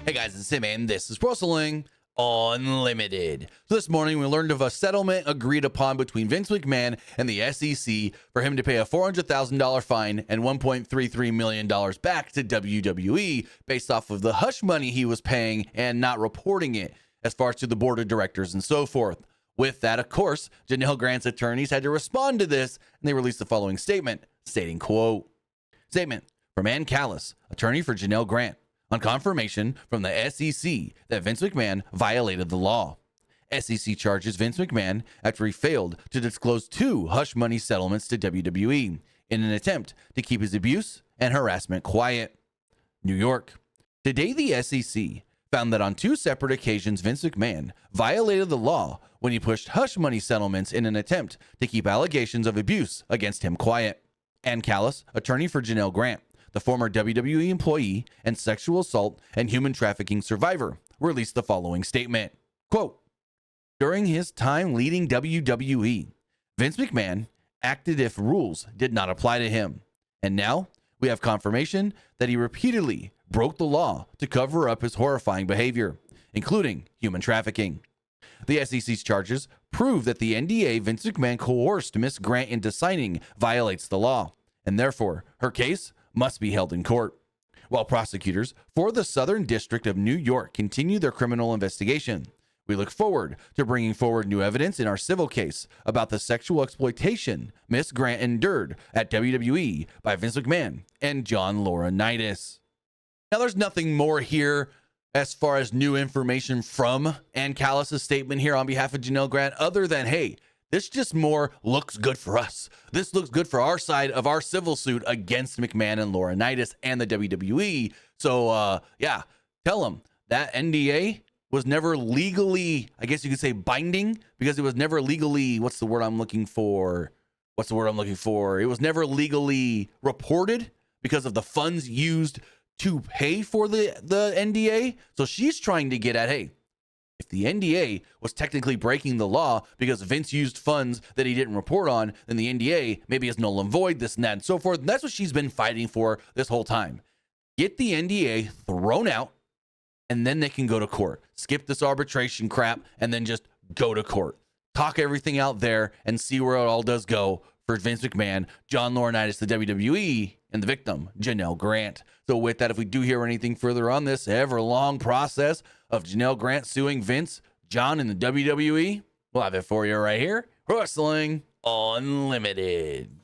Hey guys, it's Tim, and this is Wrestling Unlimited. So this morning we learned of a settlement agreed upon between Vince McMahon and the SEC for him to pay a $400,000 fine and $1.33 million back to WWE based off of the hush money he was paying and not reporting it as far as to the board of directors and so forth. With that, of course, Janel Grant's attorneys had to respond to this, and they released the following statement, stating, quote, "Statement from Ann Callis, attorney for Janel Grant. On confirmation from the SEC that Vince McMahon violated the law. SEC charges Vince McMahon after he failed to disclose 2 hush money settlements to WWE in an attempt to keep his abuse and harassment quiet. New York. Today, the SEC found that on 2 separate occasions, Vince McMahon violated the law when he pushed hush money settlements in an attempt to keep allegations of abuse against him quiet. Ann Callis, attorney for Janel Grant, the former WWE employee and sexual assault and human trafficking survivor, released the following statement. Quote, during his time leading WWE, Vince McMahon acted if rules did not apply to him. And now we have confirmation that he repeatedly broke the law to cover up his horrifying behavior, including human trafficking. The SEC's charges prove that the NDA Vince McMahon coerced Miss Grant into signing violates the law, and therefore her case must be held in court. While prosecutors for the Southern District of New York continue their criminal investigation, we look forward to bringing forward new evidence in our civil case about the sexual exploitation Miss Grant endured at WWE by Vince McMahon and John Laurinaitis." Now, there's nothing more here as far as new information from Ann Callis' statement here on behalf of Janel Grant, other than, hey, this just more looks good for us. This looks good for our side of our civil suit against McMahon and Laurinaitis and the WWE. So, yeah, tell them that NDA was never legally, I guess you could say, binding, because it was never legally, what's the word I'm looking for? It was never legally reported because of the funds used to pay for the NDA. So she's trying to get at, hey, if the NDA was technically breaking the law because Vince used funds that he didn't report on, then the NDA maybe is null and void, this and that and so forth. And that's what she's been fighting for this whole time. Get the NDA thrown out, and then they can go to court. Skip this arbitration crap, and then just go to court. Talk everything out there and see where it all does go for Vince McMahon, John Laurinaitis, the WWE, and the victim, Janel Grant. So with that, if we do hear anything further on this ever-long process of Janel Grant suing Vince, John, and the WWE, we'll have it for you right here. Wrestling Unlimited.